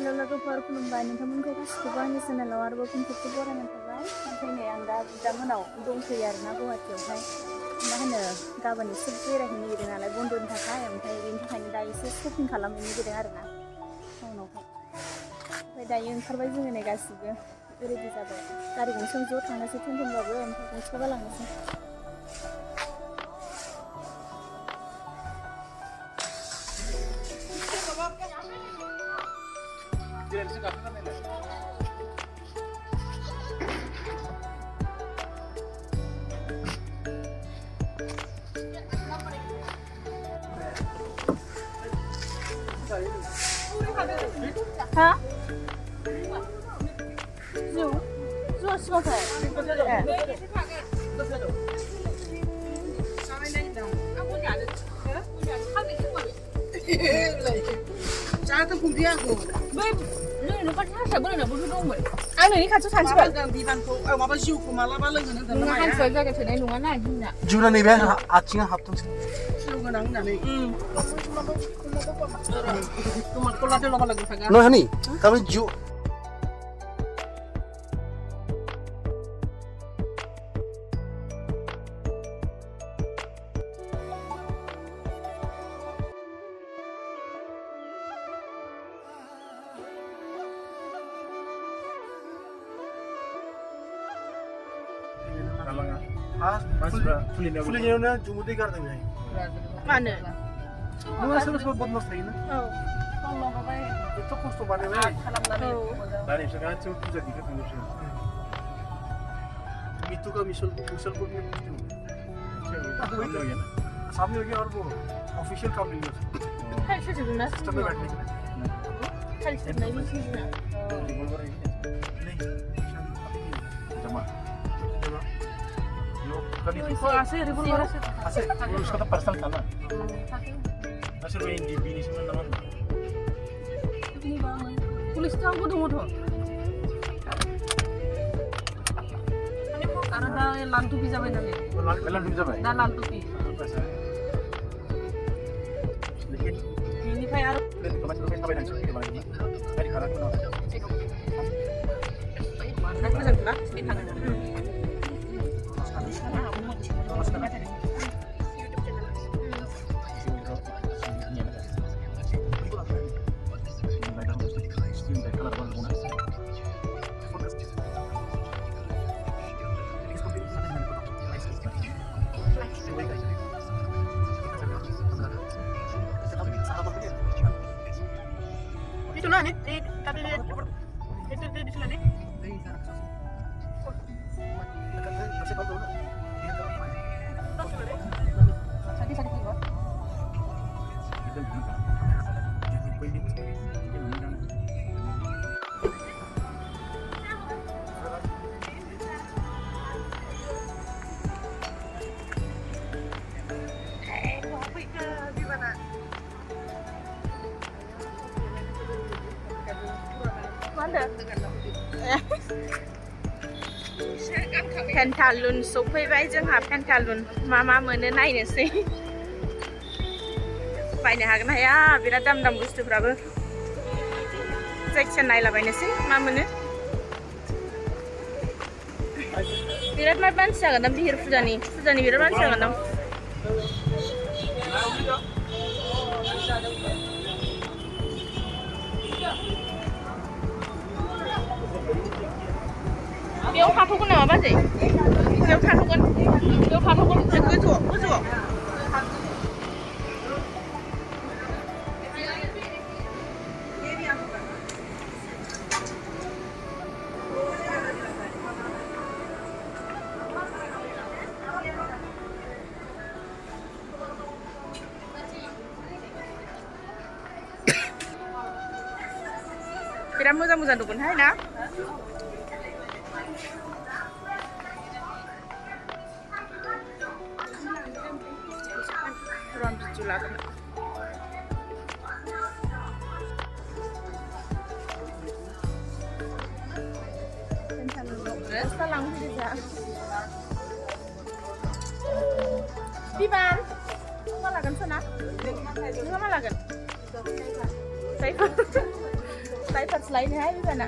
लोगोफोर खुलुमबाय नोंथांमोनखौ गासिखौबो आंनि चेनेलाव आरोबाव फिन खेबसे बरायनाय थाबाय ओमफ्राय नै आं दा बिदामोनाव दंफैयो आरोना गुवाहाटियावहाय मा होनो गाबोन एसे बेरायहैनो नागिरदों नालाय बन्द'नि थाखाय ओमफ्राय बेनि थाखायनो दा एसे शपिं खालामहैनो नागिरदों आरोना टाउनावहाय ओमफ्राय दायो ओंखारबाय जोङो नै गासिबो रेडि जाबाय गारि गंसेयाव ज' थांनोसै टेम्प'बाबो ओमफ्राय गंसेयाव गालांनोसै ها؟做是吧？咋都不变过？没，那把啥什么了？不是中文。俺那你看这产品。माबा जिउखौ मालाबा लोगो नों नोंहा हांसो जायगा थोनाय नङा ना जोंना जुना नैबे आथिङा हाबथोंसै जिउ गोनां होननानै टमाट'खौ लादो लगा लोगो थागा नय हानि तारमाने जु फुलिनायावनो जुमुदै गारदों बेहाय मानो नोङो सोरबा सोरबा बदमास थायोना औ मावलांबाय एथ' खस्थ' बानायबाय खालामनानै दा नोंसोर गासिबो फुजा दिखौ थांजोबसै मितुका मिसलपुर में सामने हो गया और वो ऑफिशियल काम नहीं है खालि सोजोबना सिस्टम में बैठने के लिए खालि सोजोबनाय मिथियोना नहीं जमा आसे रिभल्वर आसे उसका तो पर्सनल था ना आसे वो एनडीपी नि सोमोन नामा पुलिस थांबो दङथ' आरो दा लाल टुपि जाबाय नालाय लाल टुपि जाबाय दा लाल टुपि लेकिन बेनिफ्राय आरो कमासिल थाबाय नांसै माने गारि खारा दङ मोजां ना बे थाङो itu lah nih tadi dia itu di sana nih sakit keluar पेन्टालुन सफैबाय जोंहा पेन्टालुन मा मोनो नायनोसै बायनो हागोन हाया बिराद दाम दाम बुस्थुफ्राबो जायखिया नायलाबायनोसै मा मोनो बिराद मानसि जागोन दां बिहिर फुजानि बिराद मानसि जागोन दां बेयाव थाथ'गोन नामा बाजै बेयाव थाथ'गोन गोजौआव बिराद मोजां दंगोनहाय ना लागोन Biban, मा लागोन सना? नोंहा मा लागोन? जायफोर फारस्लायनोहाय बिबाना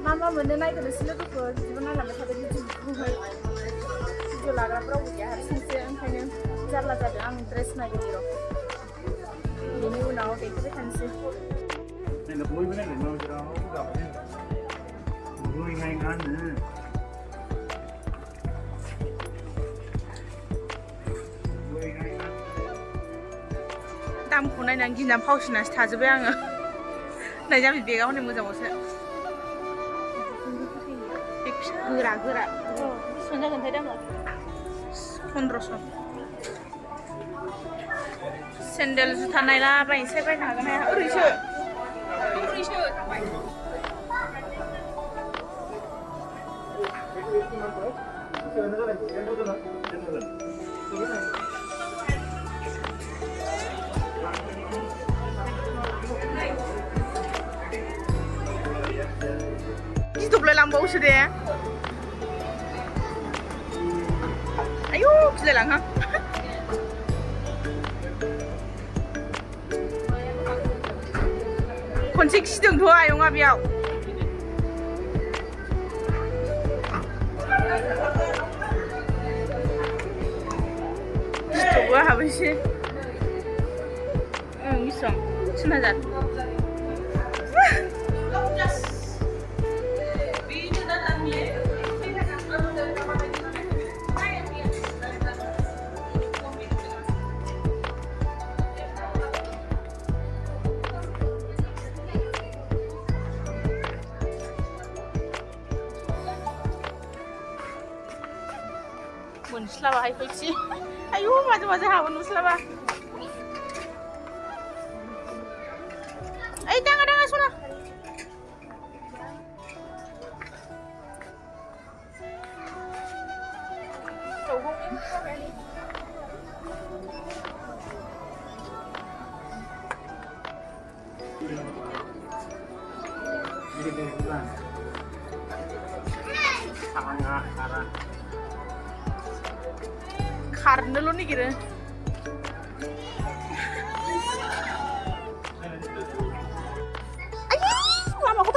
मा मोनो नायग्रोनोसै लोगोफोर बिदिबो नायलांबाय थादों भिडिअखौहाय भिडिअ लाग्राफोर रावबो गैया हारसिंसो ओंखायनो जारला जादों आं ड्रेस नागिरनि र' बेनि उनाव देखायबाय थानोसै Nên là bối với này để nó cho nó gặp nhé. Bối ngay ngắn nữa. Bối ngay ngắn. दामखौ नायनानै गिनानै फावसिनासो थाजोब्बाय आङो नायजाबि बेगाव हनै मोजांआवसो बेग फिसा गोरा बेसेबां जागोनथाय दामा 1500 सेन्देल जुथा नायला बायनोसै बायनो हागोन हाया ओरैसो गिदबलाय लांबावोसो दे आयु गिलायलांहां खनसे खिदोंथ' आयंआ बेयाव गिदबो आहाबो एसे बेसेबां 3000 मोनस्लाबाहाय फैसि आयु माजों हाबो नुस्लाबा ओइ दाङा सना खारनोल' नागिरो लामाखौ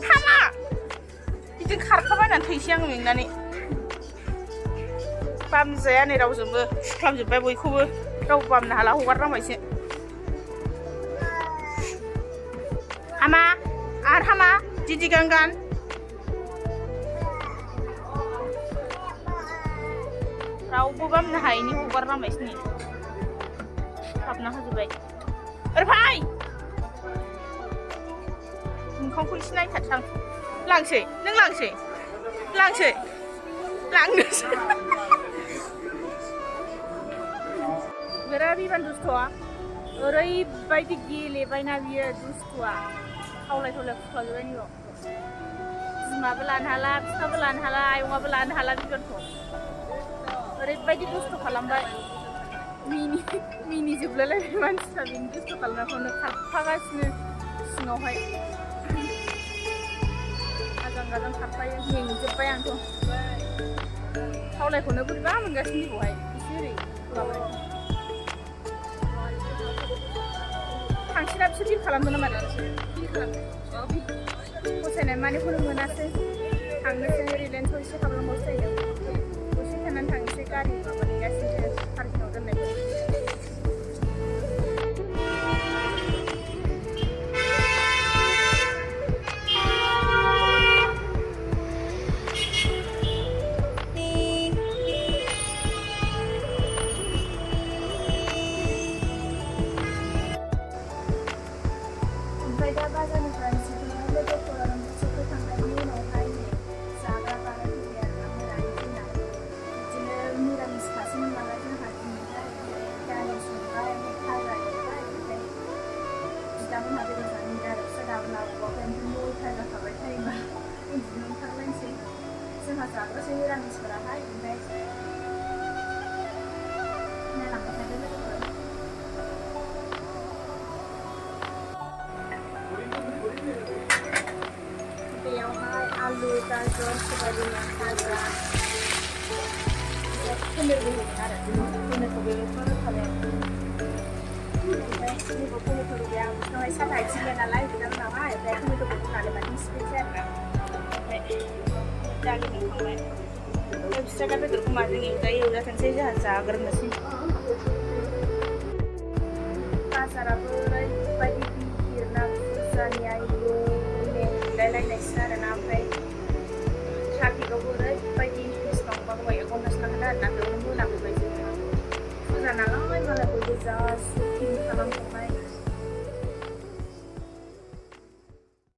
हामा बिदिनो खारखाबायनानै थैसै आं मेंनानै बामजाया नै रावजोंबो सुख्लाबजोब्बाय बयखौबो रावबो बामनो हाला हगारनांबायसो हामा आरो हामा दिदि गान रावबो बामनो हायैनि हगारनांबायसो नै हाबना होजोब्बाय ओरै फै मोखांखौ एसे नायथारसां लांसै नों लांनोसै बिराद बिबान दुस्थ'आ ओरैबायदि गेलेबायना बियो दुस्थ'आ खावलाय खुख्लाजोब्बाय नैबाव बिमाबो लानो हाला बिफाबो लानो हाला आयंआबो लानो हाला बिबानखौ ओरैबायदि दुस्थ' खालामबाय मिनि जोबलायलायबाय मानसिफ्रा बिनि दुस्थ' खालामनायखौनो खारफागासिनो सिङावहाय आजां खारफायो मेंजोब्बाय आंथ' खावलायखौनो बोरैबा मोनगासिनो बेवहाय एसे ओरै माबाय थांसिना बिसोर बिल खालामदों नामा फसायनाय मानिखौनो मोनासै थांनोसै रिलायन्सआव एसे खालामबावसो जाहैदों दसे थानानै थांनोसै गारि माबानेगासिनो पार्किंआव दोननायखौ ओमफ्राय दा बाजारनिफ्राय लोगोफोर सफैखांनायनि उनावहाय जाग्रा बानायफैबाय आरो मोनानि दिनाव बिदिनो निरामिस खासोमोन नालाय जोंहा दिनैहाय दालि संबाय भाजा एवबाय ओमफ्राय बिदामोनहा बेदर जानो आरो फिसा दाबो लाबोबाय ओमफ्राय 9था जाखाबाय टाइमा उन्दुनो ओंखारलायनोसै जोंहा जाग्रासै निरामिसफोराहाय ओमफ्राय नायलांबाय थादो लोगोफोर बेयावहाय आलु आलु गाजर सबाय बिमा भाजा पनिरबो होगोन आरो पनिरखौबो होखाबाय ओमफ्राय पनिरखौ गैया ओमफ्राय साथा आथिंलाय नालाय बिदामोनावहाय ओमफ्राय टमेट'खौ होनानै माने सिफ्लेसै आरोना ओमफ्राय दालि संखांबाय ओमफ्राय फिथा बेदरखौ माजों एवजाथोंसै जोंहा जाग्रोनोसै बाजाराबो ओरैबायदि गिदिर ना फुजानि आयु मेंलायलायनायसो आरोना ओमफ्राय ट्राफिकआवबो ओरैबायदि बेसेबांबा 1 घन्टासो लाखादों आरोना बेयावनो मोनाबोबाय जोङो फुजा नालाय मालाय बयबो जा